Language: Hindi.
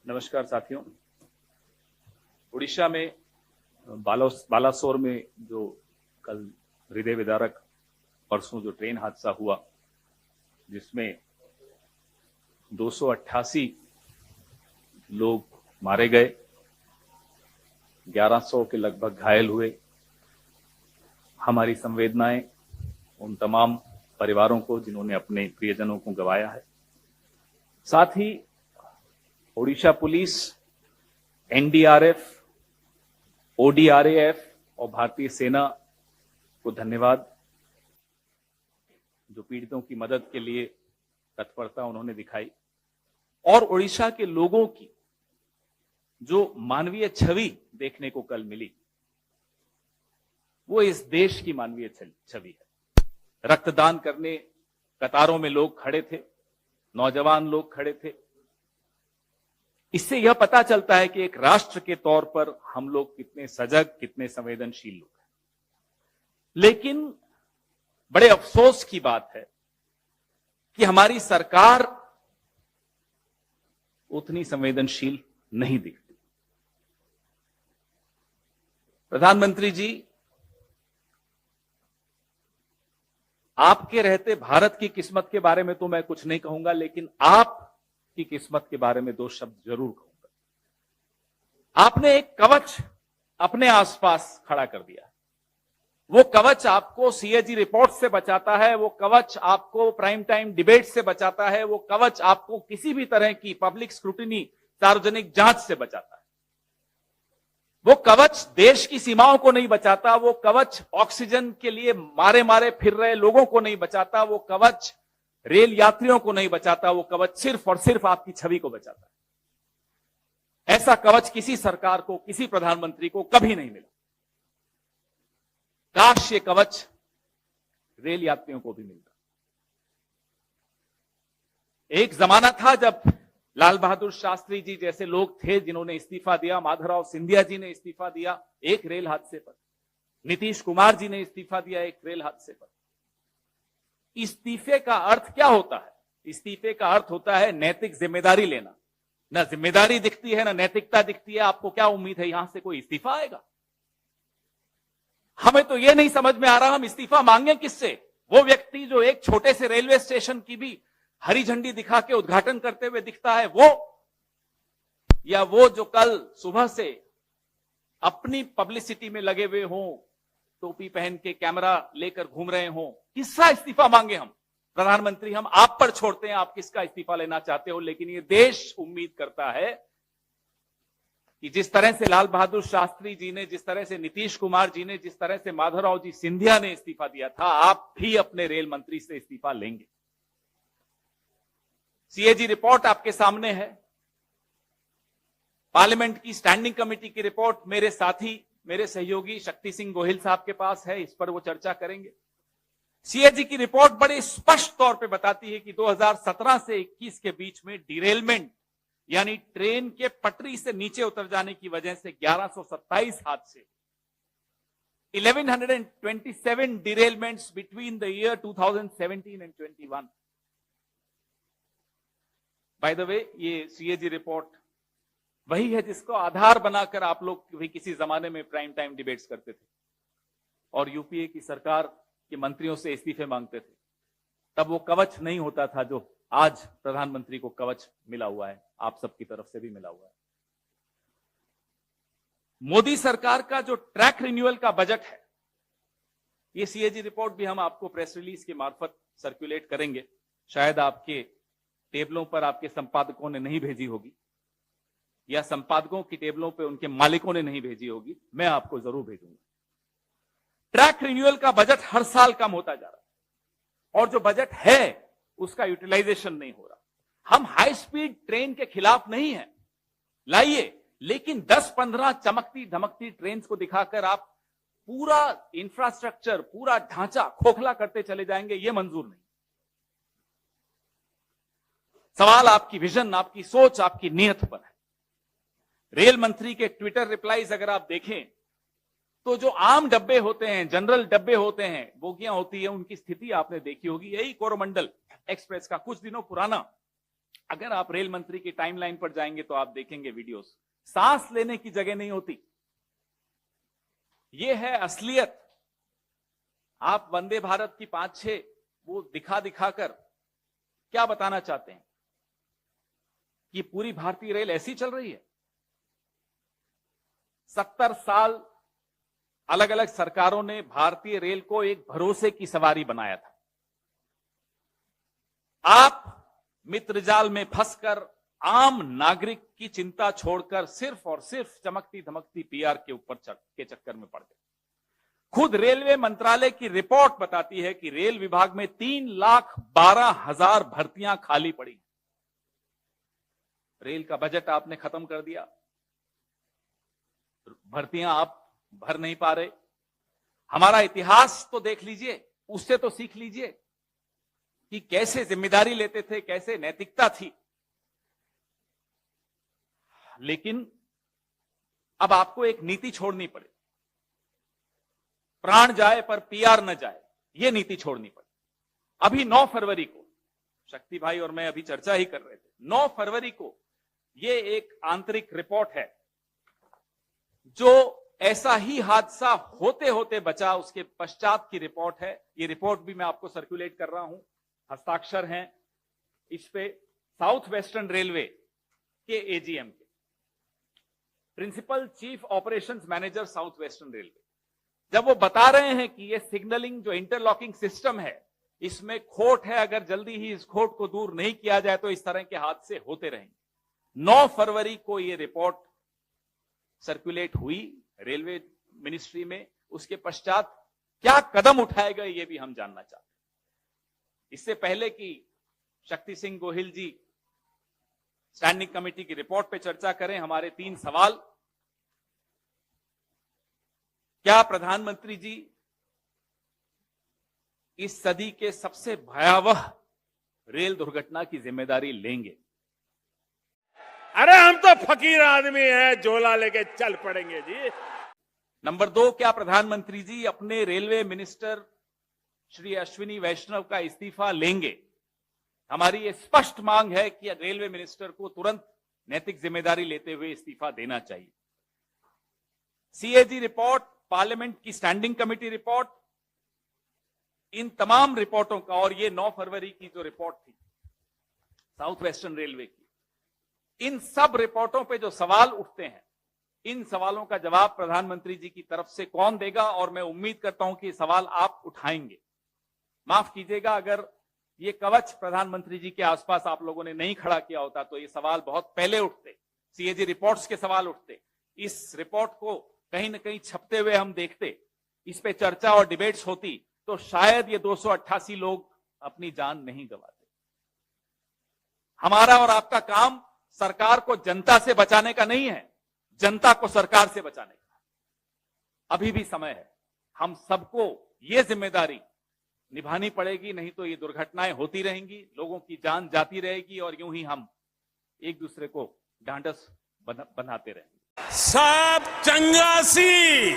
नमस्कार साथियों। उड़ीसा में बालासोर में जो कल हृदय विदारक परसों जो ट्रेन हादसा हुआ, जिसमें 288 लोग मारे गए, 1100 के लगभग घायल हुए। हमारी संवेदनाएं उन तमाम परिवारों को जिन्होंने अपने प्रियजनों को गंवाया है। साथ ही ओडिशा पुलिस, एनडीआरएफ, ओडीआरएफ और भारतीय सेना को धन्यवाद, जो पीड़ितों की मदद के लिए तत्परता उन्होंने दिखाई। और ओडिशा के लोगों की जो मानवीय छवि देखने को कल मिली, वो इस देश की मानवीय छवि है। रक्तदान करने कतारों में लोग खड़े थे, नौजवान लोग खड़े थे। इससे यह पता चलता है कि एक राष्ट्र के तौर पर हम लोग कितने सजग, कितने संवेदनशील लोग हैं। लेकिन बड़े अफसोस की बात है कि हमारी सरकार उतनी संवेदनशील नहीं दिखती। प्रधानमंत्री जी, आपके रहते भारत की किस्मत के बारे में तो मैं कुछ नहीं कहूंगा, लेकिन आप की किस्मत के बारे में 2 शब्द जरूर कहूंगा। आपने एक कवच अपने आसपास खड़ा कर दिया। वो कवच आपको सीएजी रिपोर्ट से बचाता है, वो कवच आपको प्राइम टाइम डिबेट से बचाता है, वो कवच आपको किसी भी तरह की पब्लिक स्क्रूटिनी, सार्वजनिक जांच से बचाता है। वो कवच देश की सीमाओं को नहीं बचाता, वो कवच ऑक्सीजन के लिए मारे मारे फिर रहे लोगों को नहीं बचाता, वो कवच रेल यात्रियों को नहीं बचाता, वो कवच सिर्फ और सिर्फ आपकी छवि को बचाता है। ऐसा कवच किसी सरकार को, किसी प्रधानमंत्री को कभी नहीं मिला। काश ये कवच रेल यात्रियों को भी मिलता। एक जमाना था जब लाल बहादुर शास्त्री जी जैसे लोग थे जिन्होंने इस्तीफा दिया, माधवराव सिंधिया जी ने इस्तीफा दिया एक रेल हादसे पर, नीतीश कुमार जी ने इस्तीफा दिया एक रेल हादसे पर। इस्तीफे का अर्थ क्या होता है? इस्तीफे का अर्थ होता है नैतिक जिम्मेदारी लेना। ना जिम्मेदारी दिखती है, ना नैतिकता दिखती है। आपको क्या उम्मीद है यहां से कोई इस्तीफा आएगा? हमें तो यह नहीं समझ में आ रहा हम इस्तीफा मांगे किससे। वो व्यक्ति जो एक छोटे से रेलवे स्टेशन की भी हरी झंडी दिखा के उद्घाटन करते हुए दिखता है, वो, या वो जो कल सुबह से अपनी पब्लिसिटी में लगे हुए हों, टोपी पहन के कैमरा लेकर घूम रहे हों, किसका इस्तीफा मांगे हम? प्रधानमंत्री, हम आप पर छोड़ते हैं आप किसका इस्तीफा लेना चाहते हो, लेकिन ये देश उम्मीद करता है कि जिस तरह से लाल बहादुर शास्त्री जी ने, जिस तरह से नीतीश कुमार जी ने, जिस तरह से माधवराव जी सिंधिया ने इस्तीफा दिया था, आप भी अपने रेल मंत्री से इस्तीफा लेंगे। सीएजी रिपोर्ट आपके सामने है, पार्लियामेंट की स्टैंडिंग कमेटी की रिपोर्ट मेरे साथी, मेरे सहयोगी शक्ति सिंह गोहिल साहब के पास है, इस पर वो चर्चा करेंगे। सीएजी की रिपोर्ट बड़े स्पष्ट तौर पे बताती है कि 2017 से 21 के बीच में डिरेलमेंट, यानी ट्रेन के पटरी से नीचे उतर जाने की वजह से 1127 हादसे, 1127 derailments between the year 2017 and 21। By the way, ये सीएजी रिपोर्ट वही है जिसको आधार बनाकर आप लोग भी किसी जमाने में प्राइम टाइम डिबेट्स करते थे और यूपीए की सरकार के मंत्रियों से इस्तीफे मांगते थे। तब वो कवच नहीं होता था जो आज प्रधानमंत्री को कवच मिला हुआ है, आप सबकी तरफ से भी मिला हुआ है। मोदी सरकार का जो ट्रैक रिन्यूअल का बजट है, ये सीएजी रिपोर्ट भी हम आपको प्रेस रिलीज के मार्फत सर्कुलेट करेंगे। शायद आपके टेबलों पर आपके संपादकों ने नहीं भेजी होगी, या संपादकों की टेबलों पे उनके मालिकों ने नहीं भेजी होगी, मैं आपको जरूर भेजूंगा। ट्रैक रिन्यूअल का बजट हर साल कम होता जा रहा है और जो बजट है उसका यूटिलाइजेशन नहीं हो रहा। हम हाई स्पीड ट्रेन के खिलाफ नहीं है, लाइए, लेकिन 10-15 चमकती धमकती ट्रेन को दिखाकर आप पूरा इंफ्रास्ट्रक्चर, पूरा ढांचा खोखला करते चले जाएंगे, यह मंजूर नहीं। सवाल आपकी विजन, आपकी सोच, आपकी नीयत पर है। रेल मंत्री के ट्विटर रिप्लाईज अगर आप देखें तो जो आम डब्बे होते हैं, जनरल डब्बे होते हैं, बोगियां होती है, उनकी स्थिति आपने देखी होगी। यही कोरोमंडल एक्सप्रेस का कुछ दिनों पुराना अगर आप रेल मंत्री की टाइमलाइन पर जाएंगे तो आप देखेंगे वीडियोस, सांस लेने की जगह नहीं होती। यह है असलियत। आप वंदे भारत की 5-6 वो दिखा दिखाकर क्या बताना चाहते हैं कि पूरी भारतीय रेल ऐसी चल रही है? 70 साल अलग अलग सरकारों ने भारतीय रेल को एक भरोसे की सवारी बनाया था। आप मित्रजाल में फंसकर आम नागरिक की चिंता छोड़कर सिर्फ और सिर्फ चमकती धमकती पीआर के ऊपर के चक्कर में पड़ गए। खुद रेलवे मंत्रालय की रिपोर्ट बताती है कि रेल विभाग में 3,12,000 भर्तियां खाली पड़ी। रेल का बजट आपने खत्म कर दिया, भर्तियां आप भर नहीं पा रहे। हमारा इतिहास तो देख लीजिए, उससे तो सीख लीजिए कि कैसे जिम्मेदारी लेते थे, कैसे नैतिकता थी। लेकिन अब आपको एक नीति छोड़नी पड़े, प्राण जाए पर पीआर न जाए, यह नीति छोड़नी पड़े। अभी 9 फरवरी को शक्ति भाई और मैं अभी चर्चा ही कर रहे थे, 9 फरवरी को यह एक आंतरिक रिपोर्ट है जो ऐसा ही हादसा होते होते बचा, उसके पश्चात की रिपोर्ट है। ये रिपोर्ट भी मैं आपको सर्कुलेट कर रहा हूं, हस्ताक्षर हैं इस पे साउथ वेस्टर्न रेलवे के एजीएम के, principal chief operations manager south western railway. जब वो बता रहे हैं कि ये सिग्नलिंग जो इंटरलॉकिंग सिस्टम है इसमें खोट है, अगर जल्दी ही इस खोट को दूर नहीं किया जाए तो इस तरह के हादसे होते रहेंगे। 9 फरवरी को ये रिपोर्ट सर्कुलेट हुई रेलवे मिनिस्ट्री में। उसके पश्चात क्या कदम उठाए गए ये भी हम जानना चाहते हैं। इससे पहले कि शक्ति सिंह गोहिल जी स्टैंडिंग कमेटी की रिपोर्ट पे चर्चा करें, हमारे 3 सवाल। क्या प्रधानमंत्री जी इस सदी के सबसे भयावह रेल दुर्घटना की जिम्मेदारी लेंगे? अरे हम तो फकीर आदमी हैं, झोला लेके चल पड़ेंगे जी। नंबर 2, क्या प्रधानमंत्री जी अपने रेलवे मिनिस्टर श्री अश्विनी वैष्णव का इस्तीफा लेंगे? हमारी ये स्पष्ट मांग है कि रेलवे मिनिस्टर को तुरंत नैतिक जिम्मेदारी लेते हुए इस्तीफा देना चाहिए। सीएजी रिपोर्ट, पार्लियामेंट की स्टैंडिंग कमेटी रिपोर्ट, इन तमाम रिपोर्टों का, और ये 9 फरवरी की जो रिपोर्ट थी साउथ वेस्टर्न रेलवे की, इन सब रिपोर्टों पे जो सवाल उठते हैं, इन सवालों का जवाब प्रधानमंत्री जी की तरफ से कौन देगा? और मैं उम्मीद करता हूं कि सवाल आप उठाएंगे। माफ कीजिएगा, अगर ये कवच प्रधानमंत्री जी के आसपास आप लोगों ने नहीं खड़ा किया होता तो ये सवाल बहुत पहले उठते, सीएजी रिपोर्ट्स के सवाल उठते। इस रिपोर्ट को कहीं ना कहीं छपते हुए हम देखते, इस पे चर्चा और डिबेट्स होती, तो शायद ये 288 लोग अपनी जान नहीं गंवाते। हमारा और आपका काम सरकार को जनता से बचाने का नहीं है, जनता को सरकार से बचाने का। अभी भी समय है, हम सबको ये जिम्मेदारी निभानी पड़ेगी, नहीं तो ये दुर्घटनाएं होती रहेंगी, लोगों की जान जाती रहेगी और यूं ही हम एक दूसरे को ढांढस बनाते रहेंगे। सब चंगासी